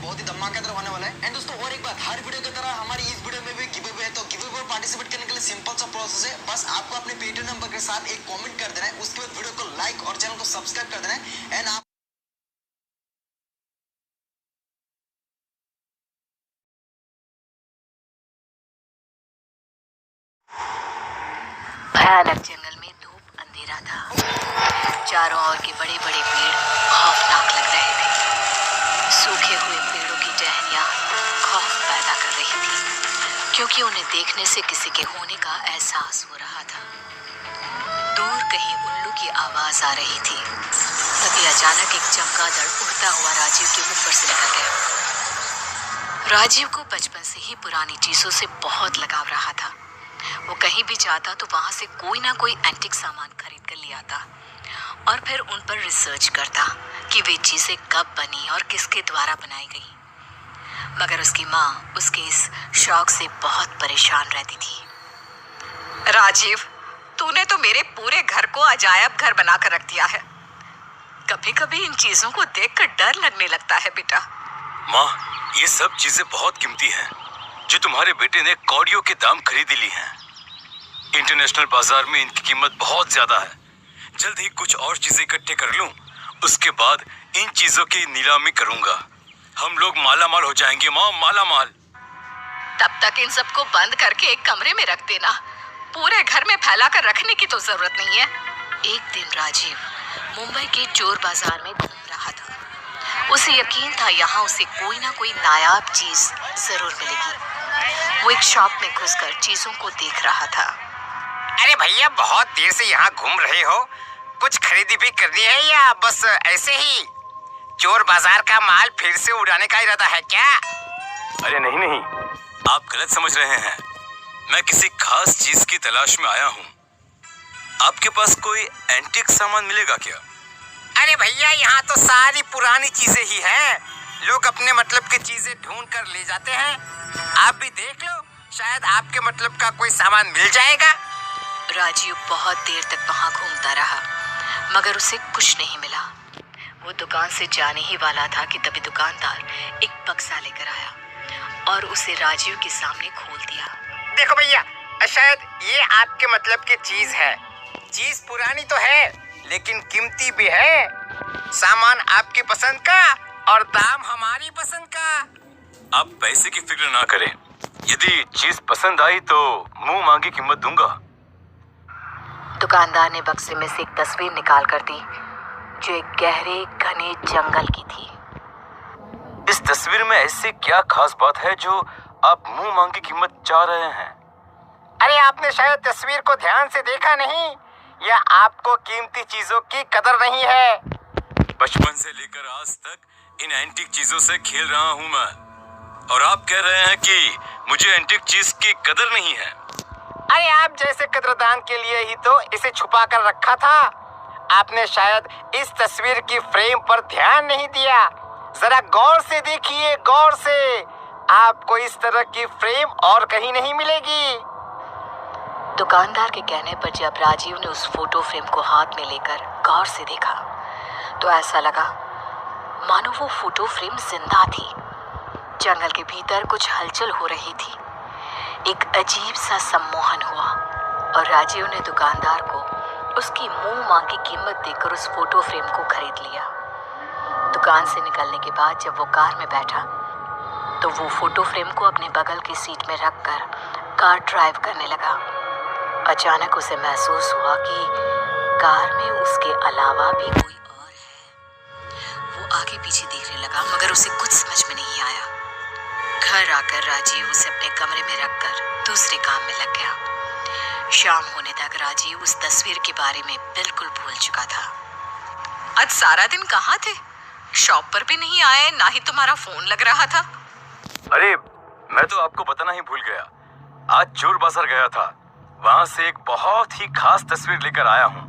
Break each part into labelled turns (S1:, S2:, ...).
S1: बहुत ही धमाकेदार होने वाला है। एंड दोस्तों और एक बात, हर वीडियो की तरह हमारी इस वीडियो में भी गिव अवे है। तो गिव अवे पार्टिसिपेट करने के लिए सिंपल सा प्रोसेस है, बस आपको अपने पेटीएम नंबर के साथ एक कमेंट कर देना है, उसके बाद वीडियो को लाइक और चैनल को सब्सक्राइब कर देना है। एंड आप
S2: भयानक जंगल में धूप अंधेरा था। चारों ओर के बड़े बड़े पेड़ खौफनाक लग रहे थे। सूखे हुए पेड़ों की टहनियां खौफ पैदा कर रही थी, क्योंकि उन्हें देखने से किसी के होने का एहसास हो रहा था। दूर कहीं उल्लू की आवाज आ रही थी। तभी अचानक एक चमगादड़ उड़ता हुआ राजीव के ऊपर से निकल गया। राजीव को बचपन से ही पुरानी चीजों से बहुत लगाव रहा था। वो कहीं भी जाता तो वहां से कोई ना कोई एंटिक सामान खरीद कर ले आता और फिर उन पर रिसर्च करता कि वे चीजें कब बनी और किसके द्वारा बनाई गई। मगर उसकी माँ उसके इस शौक से बहुत परेशान रहती थी। राजीव, तूने तो मेरे पूरे घर को अजायब घर बनाकर रख दिया है। कभी कभी इन चीजों को देखकर डर लगने लगता है बेटा।
S3: माँ, ये सब चीजें बहुत कीमती हैं, जो तुम्हारे बेटे ने कौड़ियों के दाम खरीद ली हैं। इंटरनेशनल बाजार में इनकी कीमत बहुत ज्यादा है। जल्द ही कुछ और चीजें इकट्ठे कर लूं, उसके बाद इन चीजों की नीलामी करूंगा। हम लोग माला माल हो जाएंगे माँ, माला माल।
S2: तब तक इन सबको बंद करके एक कमरे में रख देना। पूरे घर में फैला कर रखने की तो जरूरत नहीं है। एक दिन राजीव मुंबई के चोर बाजार में घूम रहा था। उसे यकीन था यहाँ उसे कोई ना कोई नायाब चीज जरूर मिलेगी। वो एक शॉप में घुसकर चीजों को देख रहा था।
S4: अरे भैया, बहुत देर से यहाँ घूम रहे हो, कुछ खरीदी भी करनी है या बस ऐसे ही चोर बाजार का माल फिर से उड़ाने का इरादा है क्या?
S3: अरे नहीं नहीं, आप गलत समझ रहे हैं। मैं किसी खास चीज की तलाश में आया हूँ। आपके पास कोई एंटीक सामान मिलेगा क्या?
S4: अरे भैया, यहाँ तो सारी पुरानी चीजें ही हैं। लोग अपने मतलब की चीजें ढूंढ कर ले जाते हैं। आप भी देख लो, शायद आपके मतलब का कोई सामान मिल जाएगा।
S2: राजीव बहुत देर तक वहां घूमता रहा, मगर उसे कुछ नहीं मिला। वो दुकान से जाने ही वाला था कि तभी दुकानदार एक बक्सा लेकर आया और उसे राजीव के सामने खोल दिया।
S4: देखो भैया, शायद ये आपके मतलब की चीज है। चीज पुरानी तो है, लेकिन कीमती भी है। सामान आपकी पसंद का और दाम हमारी पसंद का।
S3: आप पैसे की फिक्र ना करें। यदि चीज पसंद आई तो मुंह मांगी कीमत दूंगा।
S2: दुकानदार ने बक्से में से एक तस्वीर निकाल कर दी, जो एक गहरे घने जंगल की थी।
S3: इस तस्वीर में ऐसी क्या खास बात है जो आप मुंह मांगी कीमत चाह रहे हैं?
S4: अरे आपने शायद तस्वीर को ध्यान से देखा नहीं, या आपको कीमती चीजों की कदर नहीं है।
S3: बचपन से लेकर आज तक इन एंटीक चीजों से खेल रहा हूँ मैं, और आप कह रहे हैं कि मुझे एंटीक चीज की कदर नहीं है।
S4: अरे आप जैसे कदरदान के लिए ही तो इसे छुपा कर रखा था। आपने शायद इस तस्वीर की फ्रेम पर ध्यान नहीं दिया। जरा गौर से देखिए, गौर से। आपको इस तरह की फ्रेम और कहीं नहीं मिलेगी।
S2: दुकानदार के कहने पर जब राजीव ने उस फोटो फ्रेम को हाथ में लेकर गौर से देखा, तो ऐसा लगा मानो वो फोटो फ्रेम जिंदा थी। जंगल के भीतर कुछ हलचल हो रही थी। एक अजीब सा सम्मोहन हुआ और राजीव ने दुकानदार को उसकी मुंह मांगी कीमत देकर उस फोटो फ्रेम को खरीद लिया। दुकान से निकलने के बाद जब वो कार में बैठा, तो वो फोटो फ्रेम को अपने बगल की सीट में रखकर कार ड्राइव करने लगा। अचानक उसे महसूस हुआ कि कार में उसके अलावा भी कोई और है। वो आगे पीछे देखने लगा, मगर उसे कुछ समझ में नहीं आया। घर आकर राजीव उसे अपने कमरे में रखकर दूसरे काम में लग गया। शाम होने तक राजीव उस तस्वीर के बारे में बिल्कुल भूल चुका था। आज सारा दिन कहाँ थे? शॉप पर भी नहीं आए, ना ही तुम्हारा फोन लग रहा था।
S3: अरे मैं तो आपको बताना ही भूल गया। आज चोर बाजार गया था, वहाँ से एक बहुत ही खास तस्वीर लेकर आया हूँ।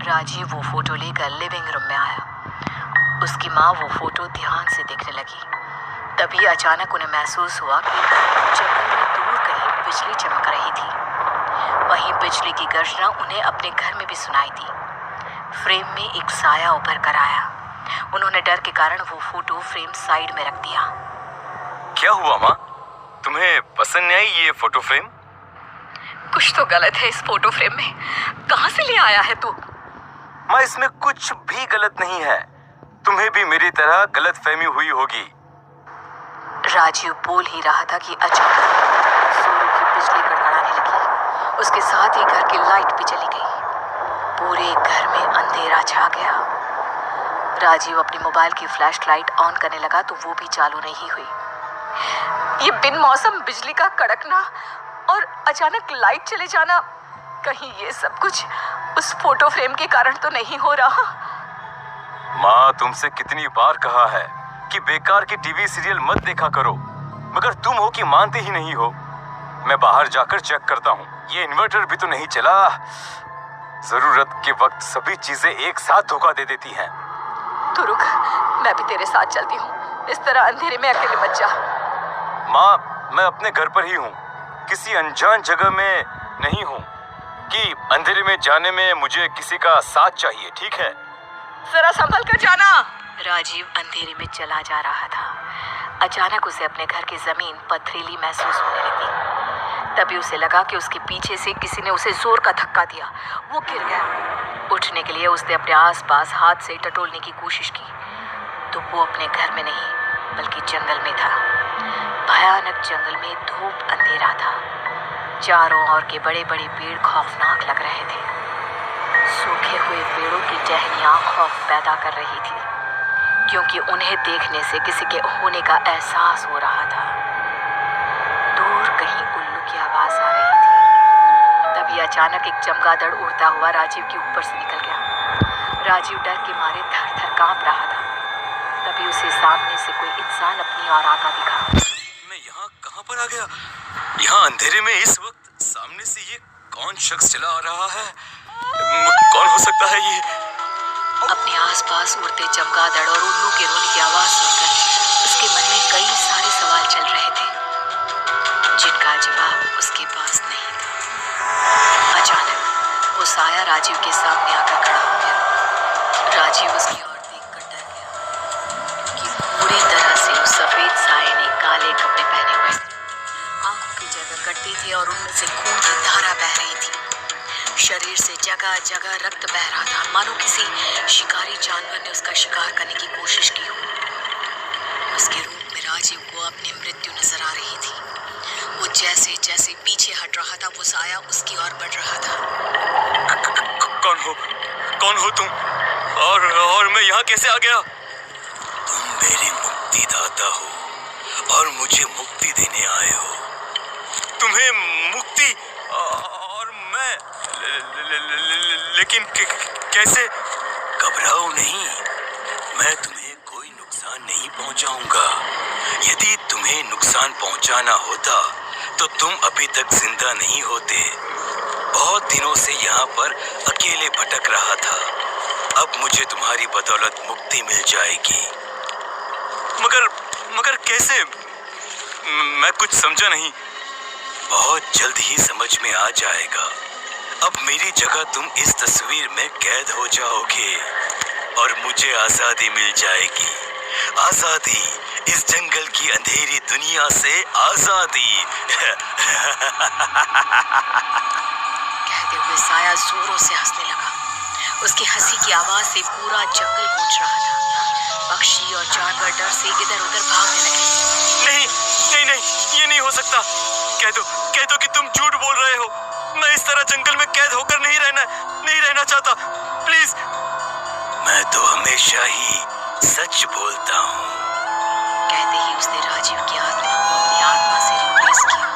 S2: राजीव वो फोटो लेकर लिविंग रूम में आया। उसकी माँ वो फोटो ध्यान से देखने लगी। तभी अचानक उन्हें महसूस हुआ कि जंगल में दूर कहीं बिजली चमक रही थी। वहीं बिजली की गर्जना उन्हें अपने घर में भी सुनाई दी। फ्रेम में एक साया उभर कर आया। उन्होंने डर के कारण वो फोटो फ्रेम साइड में रख दिया।
S3: क्या हुआ माँ? तुम्हें पसंद नहीं आई ये फोटो फ्रेम?
S2: कुछ तो गलत है इस फोटो फ्रेम में। कहाँ से ले आया है तू?
S3: माँ, इसमें कुछ भी गलत नहीं है। तुम्हें भी मेरी तरह गलत फहमी हुई होगी।
S2: राजीव बोल ही रहा था कि अचानक जोरों की बिजली कड़कड़ाने लगी। उसके साथ ही घर की लाइट भी चली गई। पूरे घर में अंधेरा छा गया। राजीव अपनी मोबाइल की फ्लैश लाइट ऑन करने लगा तो वो भी चालू नहीं हुई। ये बिन मौसम बिजली का कड़कना और अचानक लाइट चले जाना, कहीं ये सब कुछ उस फोटो फ्रेम के कारण तो नहीं हो रहा?
S3: माँ, तुमसे कितनी बार कहा है कि बेकार की टीवी सीरियल मत देखा करो, मगर तुम हो कि मानते ही नहीं हो। मैं बाहर जाकर चेक करता हूँ, ये इन्वर्टर भी तो नहीं चला। जरूरत के वक्त सभी चीजें एक साथ धोखा दे देती हैं।
S2: तो रुक, मैं भी तेरे साथ चलती हूँ। इस तरह अंधेरे में अकेले मत जा।
S3: माँ, मैं अपने घर पर ही हूँ, किसी अनजान जगह में नहीं हूँ कि अंधेरे में जाने में मुझे किसी का साथ चाहिए, ठीक है?
S2: जरा संभल कर जाना। राजीव अंधेरे में चला जा रहा था। अचानक उसे अपने घर की जमीन पथरीली महसूस होने लगी। तभी उसे लगा कि उसके पीछे से किसी ने उसे जोर का धक्का दिया। वो गिर गया। उठने के लिए उसने अपने आसपास हाथ से टटोलने की कोशिश की तो वो अपने घर में नहीं बल्कि जंगल में था। भयानक जंगल में धूप अंधेरा था। चारों ओर के बड़े बड़े पेड़ खौफनाक लग रहे थे। सूखे हुए पेड़ों की टहनियां खौफ पैदा कर रही थी क्योंकि उन्हें देखने से किसी के होने का एहसास हो रहा था। दूर कहीं उल्लू की आवाज आ रही थी। तभी अचानक एक चमगादड़ उड़ता हुआ राजीव के ऊपर से निकल गया। राजीव डर के मारे थर थर कांप रहा था। तभी उसे सामने से कोई इंसान अपनी ओर आता दिखा।
S3: मैं यहाँ कहाँ पर आ गया? यहाँ अंधेरे में इस वक्त सामने से ये कौन शख्स चला आ रहा है? कौन हो सकता है ये?
S2: अपने आसपास उड़ते चमगादड़ और उल्लू के रोने की आवाज सुनकर उसके मन में कई सारे सवाल चल रहे थे जिनका जवाब उसके पास नहीं था। अचानक वो साया राजीव के सामने आकर खड़ा हो गया। राजीव उसकी ओर देखकर डर गया कि पूरी तरह से उस सफेद साये ने काले कपड़े पहने हुए थे। आंखों की जगह कटती थी और उनमें से खून की धारा बह रही थी। शरीर से जगह जगह रक्त बह रहा था, मानो किसी शिकारी जानवर ने उसका शिकार करने की कोशिश की हो। उसके रूप में राजीव को अपनी मृत्यु नजर आ रही थी। वो जैसे जैसे पीछे हट रहा था वो साया उसकी ओर बढ़ रहा था।
S3: कौन हो तुम? और मैं यहाँ कैसे आ गया? तुम मेरे मुक्तिदाता हो और मुझे मुक्ति देने आए हो। तुम्हें मुक्ति और मैं लेकिन कैसे? घबराओ नहीं, मैं तुम्हें कोई नुकसान नहीं पहुंचाऊंगा। यदि तुम्हें नुकसान पहुंचाना होता तो तुम अभी तक जिंदा नहीं होते। बहुत दिनों से यहाँ पर अकेले भटक रहा था। अब मुझे तुम्हारी बदौलत मुक्ति मिल जाएगी। मगर कैसे? मैं कुछ समझा नहीं। बहुत जल्द ही समझ में आ जाएगा। अब मेरी जगह तुम इस तस्वीर में कैद हो जाओगे और मुझे आजादी मिल जाएगी। आजादी, इस जंगल की अंधेरी दुनिया से आजादी।
S2: कहते हुए साया जोरों से हंसने लगा। उसकी हंसी की आवाज से पूरा जंगल गूंज रहा था। पक्षी और जानवर डर से इधर उधर भागने लगे।
S3: नहीं, ये नहीं हो सकता। कह दो कि तुम झूठ बोल रहे हो। मैं इस तरह जंगल में कैद होकर नहीं रहना चाहता। प्लीज। मैं तो हमेशा ही सच बोलता हूँ।
S2: कहते ही उसने राजीव की आत्मा को अपनी आत्मा से रिप्लेस किया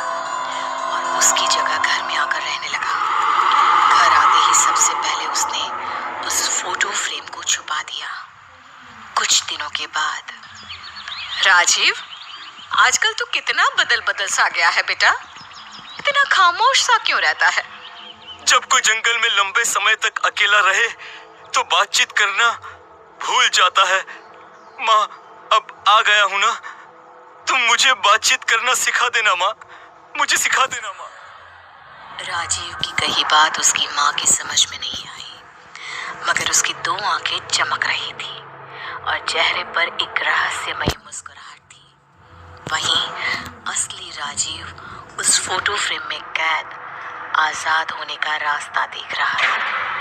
S2: और उसकी जगह घर में आकर रहने लगा। घर आते ही सबसे पहले उसने उस फोटो फ्रेम को छुपा दिया। कुछ दिनों के बाद, राजीव, आजकल तू कितना बदल सा गया है बेटा। इतना खामोश सा क्यों रहता है?
S3: जब कोई जंगल में लंबे समय तक अकेला रहे तो बातचीत करना भूल जाता है। माँ, अब आ गया हूँ ना। तुम मुझे बातचीत करना सिखा देना माँ। मुझे सिखा देना माँ।
S2: राजीव की कही बात उसकी माँ की समझ में नहीं आई, मगर उसकी दो आंखें चमक रही थी और चेहरे पर एक रहस्यमयी मुस्कुराहट थी। वहीं असली राजीव उस फोटो फ्रेम में कैद आजाद होने का रास्ता देख रहा था।